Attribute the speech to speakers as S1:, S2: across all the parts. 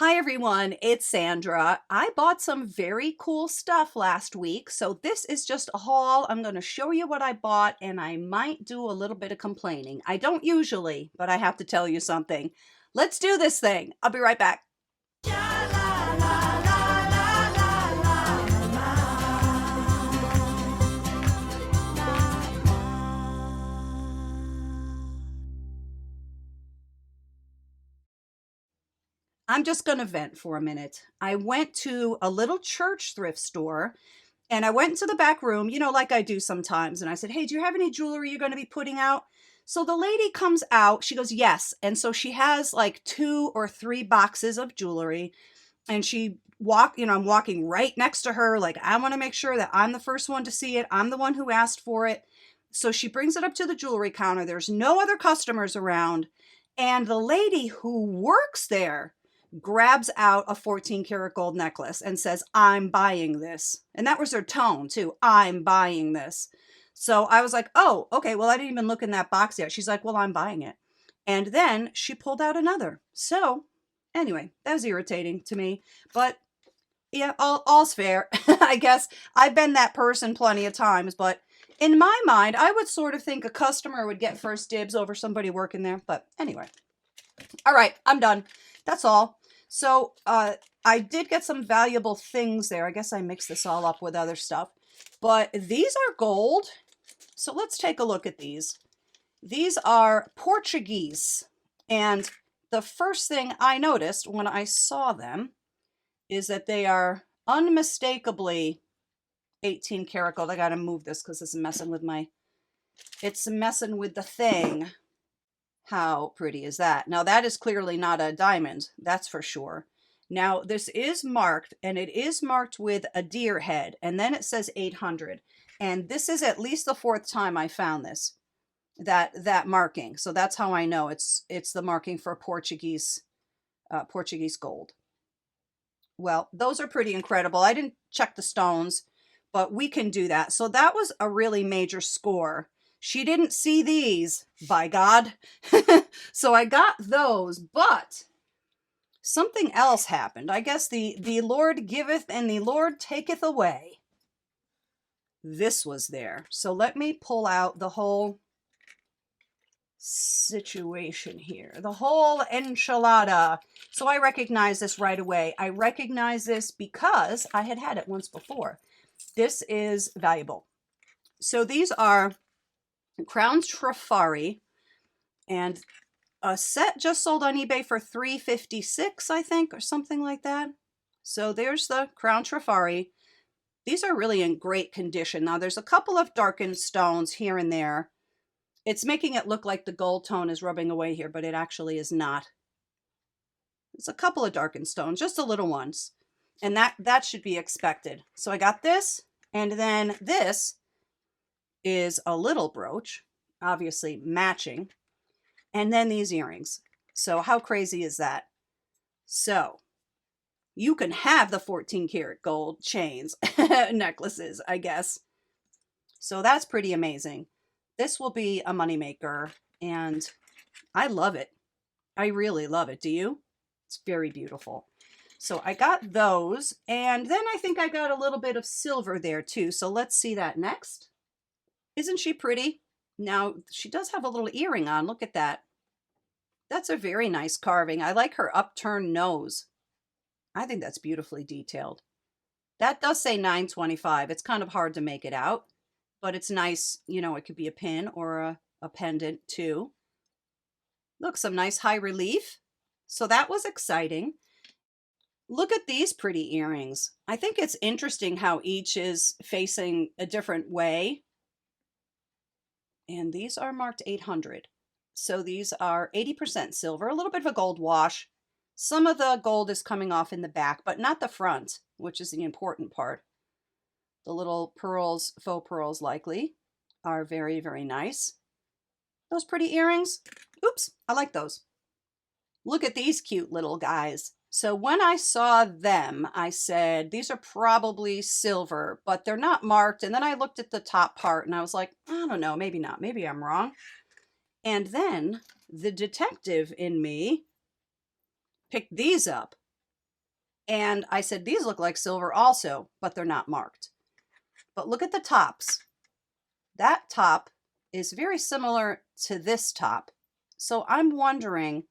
S1: Hi everyone, it's Sandra. I bought some very cool stuff last week, so this is just a haul. I'm going to show you what I bought and I might do a little bit of complaining. I don't usually, but I have to tell you something. Let's do this thing. I'll be right back. I'm just going to vent for a minute. I went to a little church thrift store and I went into the back room, like I do sometimes. And I said, "Hey, do you have any jewelry you're going to be putting out?" So the lady comes out. She goes, "Yes." And so she has like 2 or 3 boxes of jewelry. And I'm walking right next to her. Like, I want to make sure that I'm the first one to see it. I'm the one who asked for it. So she brings it up to the jewelry counter. There's no other customers around. And the lady who works there grabs out a 14 karat gold necklace and says, "I'm buying this." And that was her tone too. "I'm buying this." So I was like, "Oh, okay. Well, I didn't even look in that box yet." She's like, "Well, I'm buying it." And then she pulled out another. So anyway, that was irritating to me, but yeah, all's fair. I guess I've been that person plenty of times, but in my mind, I would sort of think a customer would get first dibs over somebody working there. But anyway, all right, I'm done. That's all. So I did get some valuable things there. I guess I mixed this all up with other stuff. But these are gold. So let's take a look at these. These are Portuguese. And the first thing I noticed when I saw them is that they are unmistakably 18 karat gold. I got to move this because it's messing with the thing. How pretty is that? Now that is clearly not a diamond, that's for sure. Now this is marked, and it is marked with a deer head, and then it says 800. And this is at least the 4th time I found this, that marking. So that's how I know it's the marking for Portuguese gold. Well, those are pretty incredible. I didn't check the stones, but we can do that. So that was a really major score. She didn't see these, by God. So I got those, but something else happened. I guess the Lord giveth and the Lord taketh away. This was there. So let me pull out the whole situation here, the whole enchilada. So I recognize this right away. I recognize this because I had it once before. This is valuable. So these are Crown Trifari, and a set just sold on eBay for $356, I think, or something like that. So there's the Crown Trifari. These are really in great condition. Now there's a couple of darkened stones here and there. It's making it look like the gold tone is rubbing away here, but it actually is not. It's a couple of darkened stones, just the little ones. And that should be expected. So I got this, and then this is a little brooch, obviously matching, and then these earrings. So how crazy is that? So you can have the 14 karat gold chains, necklaces, I guess. So that's pretty amazing. This will be a moneymaker, and I love it. I really love it. Do you? It's very beautiful. So I got those, and then I think I got a little bit of silver there too. So let's see that next. Isn't she pretty? Now, she does have a little earring on. Look at that. That's a very nice carving. I like her upturned nose. I think that's beautifully detailed. That does say 925. It's kind of hard to make it out, but it's nice. It could be a pin or a pendant too. Look, some nice high relief. So that was exciting. Look at these pretty earrings. I think it's interesting how each is facing a different way. And these are marked 800. So these are 80% silver, a little bit of a gold wash. Some of the gold is coming off in the back, but not the front, which is the important part. The little pearls, faux pearls likely, are very, very nice. Those pretty earrings. Oops, I like those. Look at these cute little guys. So when I saw them, I said, these are probably silver, but they're not marked. And then I looked at the top part and I was like, I don't know, maybe not. Maybe I'm wrong. And then the detective in me picked these up. And I said, these look like silver also, but they're not marked. But look at the tops. That top is very similar to this top. So I'm wondering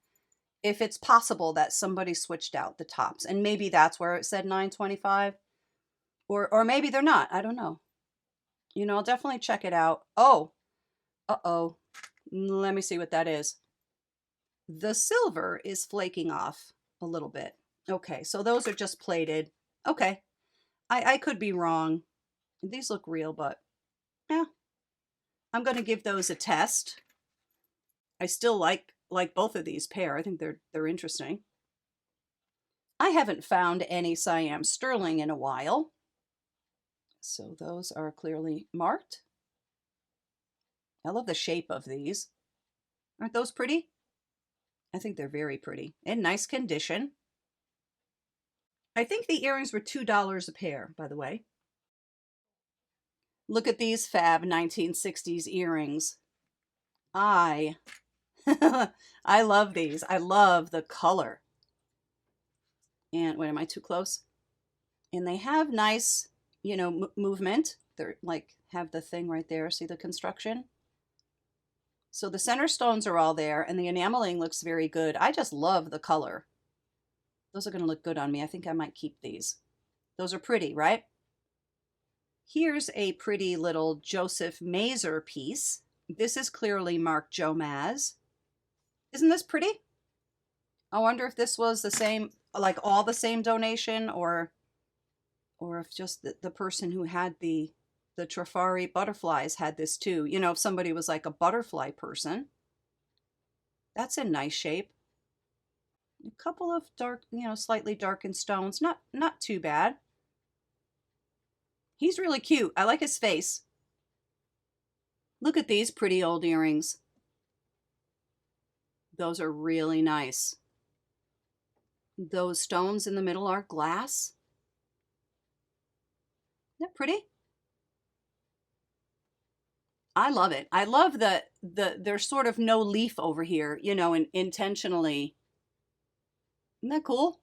S1: if it's possible that somebody switched out the tops, and maybe that's where it said 925, or maybe they're not. I don't know. You know, I'll definitely check it out. Oh, uh-oh. Let me see what that is. The silver is flaking off a little bit. Okay, so those are just plated. Okay, I could be wrong. These look real, but yeah, I'm going to give those a test. I still like both of these pair. I think they're interesting. I haven't found any Siam sterling in a while, so those are clearly marked. I love the shape of these. Aren't those pretty? I think they're very pretty. In nice condition. I think the earrings were $2 a pair, by the way. Look at these fab 1960s earrings. I love these. I love the color. And wait, am I too close? And they have nice, you know, movement. They're like, have the thing right there. See the construction? So the center stones are all there, and the enameling looks very good. I just love the color. Those are going to look good on me. I think I might keep these. Those are pretty, right? Here's a pretty little Joseph Mazer piece. This is clearly marked Joe Maz. Isn't this pretty? I wonder if this was the same, like all the same donation, or if just the person who had the Trifari butterflies had this too. You know, if somebody was like a butterfly person. That's in nice shape. A couple of dark, you know, slightly darkened stones. Not too bad. He's really cute. I like his face. Look at these pretty old earrings. Those are really nice. Those stones in the middle are glass. Isn't that pretty? I love it. I love there's sort of no leaf over here, you know, and intentionally. Isn't that cool?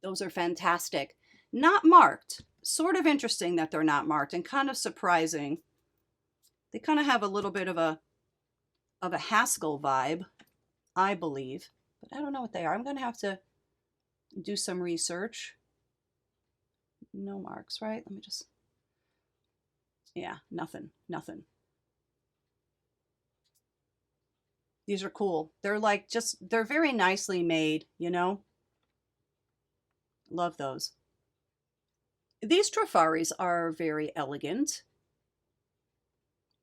S1: Those are fantastic. Not marked. Sort of interesting that they're not marked, and kind of surprising. They kind of have a little bit of a Haskell vibe, I believe, but I don't know what they are. I'm going to have to do some research. No marks, right? Let me just, yeah, nothing. These are cool. They're like they're very nicely made, you know? Love those. These Trifaris are very elegant.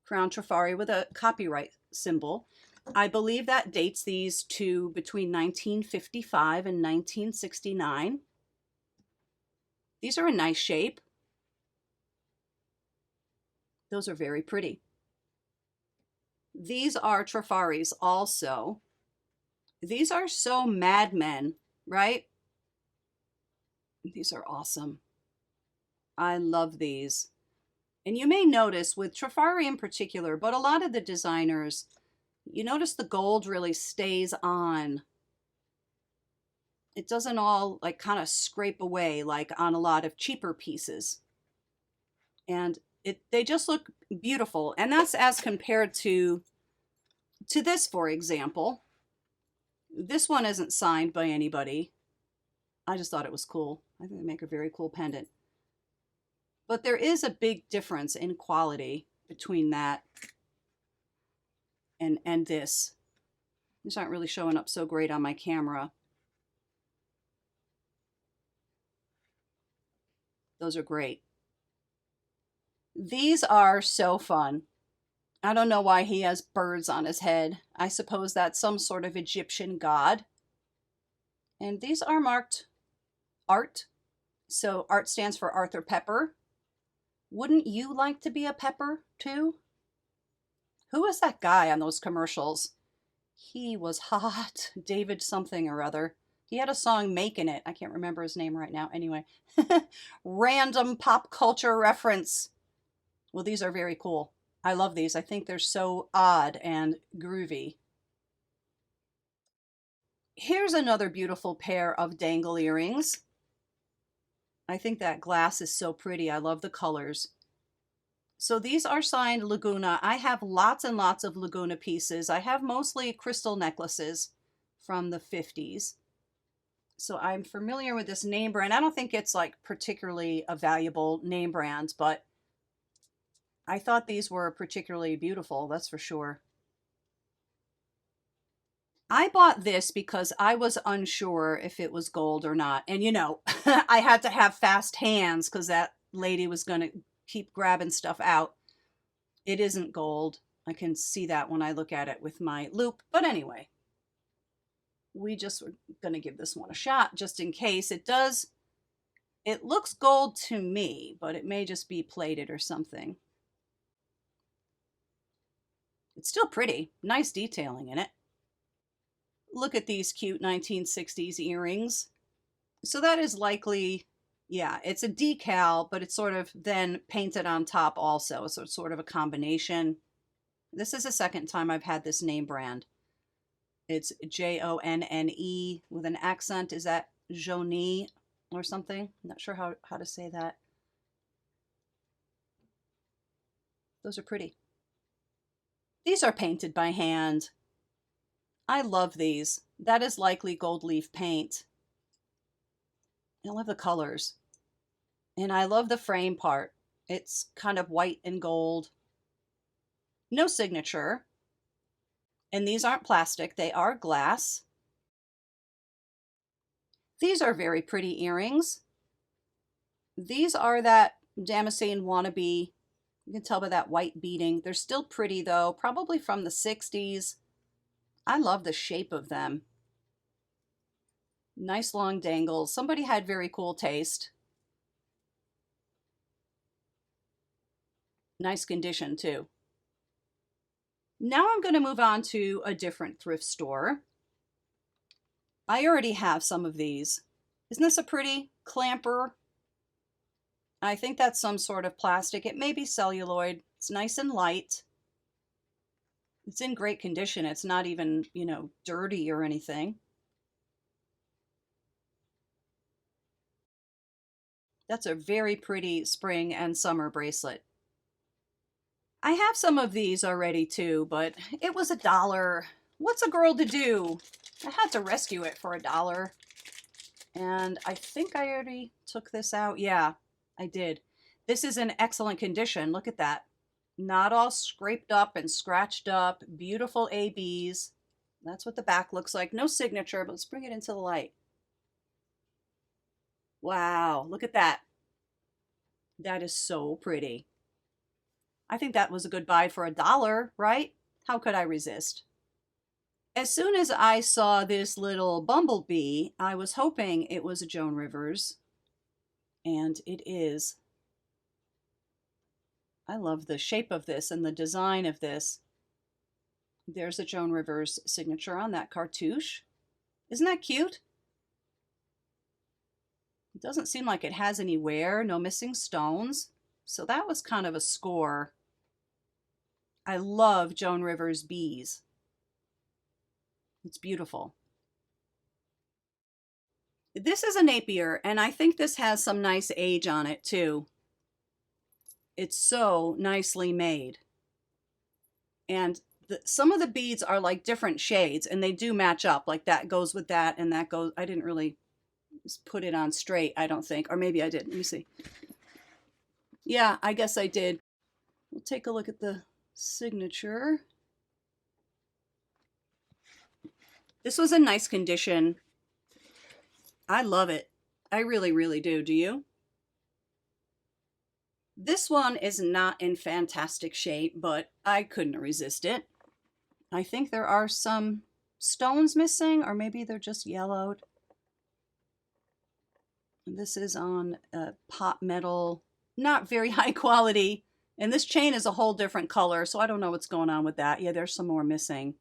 S1: Crown Trifari with a copyright symbol. I believe that dates these to between 1955 and 1969. These are in nice shape. Those are very pretty. These are Trifaris also. These are so Mad Men, right? These are awesome. I love these. And you may notice with Trifari in particular, but a lot of the designers, you notice the gold really stays on. It doesn't all like kind of scrape away like on a lot of cheaper pieces. And they just look beautiful. And that's as compared to this, for example. This one isn't signed by anybody. I just thought it was cool. I think they make a very cool pendant. But there is a big difference in quality between that and this. These aren't really showing up so great on my camera. Those are great. These are so fun. I don't know why he has birds on his head. I suppose that's some sort of Egyptian god. And these are marked Art. So Art stands for Arthur Pepper. Wouldn't you like to be a pepper too? Who was that guy on those commercials? He was hot. David something or other. He had a song Making It. I can't remember his name right now. Anyway, random pop culture reference. Well, these are very cool. I love these. I think they're so odd and groovy. Here's another beautiful pair of dangle earrings. I think that glass is so pretty. I love the colors. So these are signed Laguna. I have lots and lots of Laguna pieces. I have mostly crystal necklaces from the 50s. So I'm familiar with this name brand. I don't think it's like particularly a valuable name brand, but I thought these were particularly beautiful, that's for sure. I bought this because I was unsure if it was gold or not. And you know, I had to have fast hands because that lady was going to keep grabbing stuff out. It isn't gold. I can see that when I look at it with my loupe. But anyway, we just were going to give this one a shot just in case. It does. It looks gold to me, but it may just be plated or something. It's still pretty. Nice detailing in it. Look at these cute 1960s earrings. So that is likely, yeah, it's a decal, but it's sort of then painted on top also. So it's sort of a combination. This is the second time I've had this name brand. It's Jonne with an accent. Is that Joni or something? I'm not sure how to say that. Those are pretty. These are painted by hand. I love these. That is likely gold leaf paint. I love the colors. And I love the frame part. It's kind of white and gold. No signature. And these aren't plastic, they are glass. These are very pretty earrings. These are that Damascene wannabe. You can tell by that white beading. They're still pretty though, probably from the 60s. I love the shape of them. Nice long dangles. Somebody had very cool taste. Nice condition too. Now I'm going to move on to a different thrift store. I already have some of these. Isn't this a pretty clamper? I think that's some sort of plastic. It may be celluloid. It's nice and light. It's in great condition. It's not even, you know, dirty or anything. That's a very pretty spring and summer bracelet. I have some of these already too, but it was $1. What's a girl to do? I had to rescue it for $1. And I think I already took this out. Yeah, I did. This is in excellent condition. Look at that. Not all scraped up and scratched up. Beautiful ABs. That's what the back looks like. No signature, but let's bring it into the light. Wow, look at that. That is so pretty. I think that was a good buy for $1, right? How could I resist? As soon as I saw this little bumblebee, I was hoping it was a Joan Rivers, and it is. I love the shape of this and the design of this. There's a Joan Rivers signature on that cartouche. Isn't that cute? It doesn't seem like it has any wear, no missing stones. So that was kind of a score. I love Joan Rivers bees. It's beautiful. This is a Napier, and I think this has some nice age on it too. It's so nicely made. And some of the beads are like different shades, and they do match up. Like that goes with that, and that goes. I didn't really just put it on straight, I don't think. Or maybe I did. Let me see. Yeah, I guess I did. We'll take a look at the signature. This was in nice condition. I love it. I really, really do. Do you? This one is not in fantastic shape, but I couldn't resist it. I think there are some stones missing, or maybe they're just yellowed. This is on pot metal, not very high quality. And this chain is a whole different color, so I don't know what's going on with that. Yeah, there's some more missing.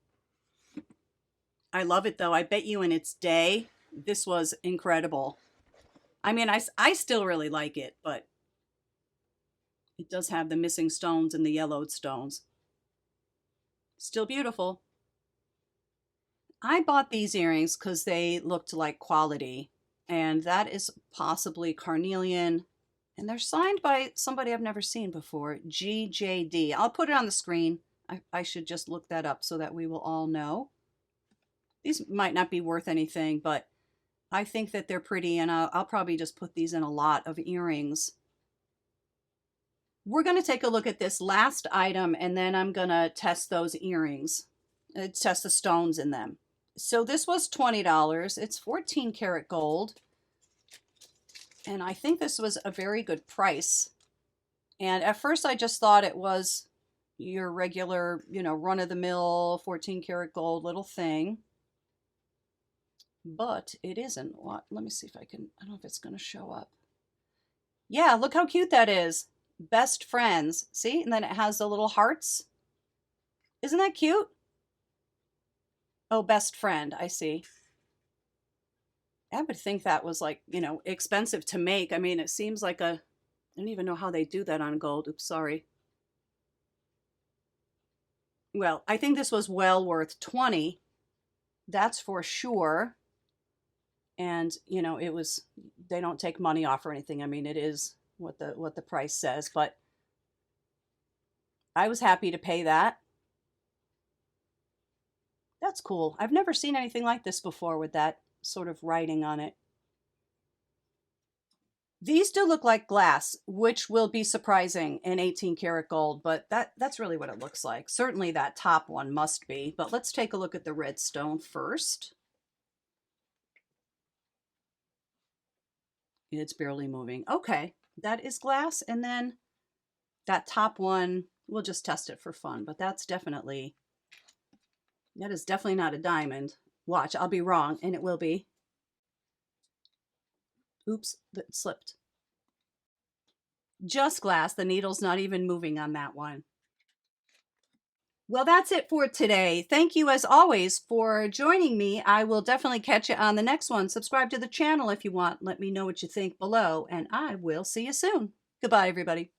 S1: I love it though. I bet you in its day, this was incredible. I mean, I still really like it, but it does have the missing stones and the yellowed stones. Still beautiful. I bought these earrings because they looked like quality, and that is possibly carnelian, and they're signed by somebody I've never seen before, GJD. I'll put it on the screen. I should just look that up so that we will all know. These might not be worth anything, but I think that they're pretty, and I'll probably just put these in a lot of earrings. We're going to take a look at this last item, and then I'm going to test those earrings, test the stones in them. So this was $20. It's 14 karat gold, and I think this was a very good price. And at first I just thought it was your regular, run-of-the-mill 14 karat gold little thing. But it isn't. What? Let me see if I can, I don't know if it's going to show up. Yeah, look how cute that is. Best friends. See? And then it has the little hearts. Isn't that cute? Oh, best friend. I see. I would think that was like, expensive to make. I mean, it seems like I don't even know how they do that on gold. Oops, sorry. Well, I think this was well worth 20. That's for sure. And, it was, they don't take money off or anything. I mean, it is what the price says, but I was happy to pay that. That's cool. I've never seen anything like this before with that sort of writing on it. These do look like glass, which will be surprising in 18 karat gold, but that's really what it looks like. Certainly that top one must be, but let's take a look at the red stone first. It's barely moving. Okay, that is glass, and then that top one, we'll just test it for fun, but that is definitely not a diamond. Watch, I'll be wrong, and it will be. Oops, it slipped. Just glass. The needle's not even moving on that one. Well, that's it for today. Thank you, as always, for joining me. I will definitely catch you on the next one. Subscribe to the channel if you want. Let me know what you think below, and I will see you soon. Goodbye, everybody.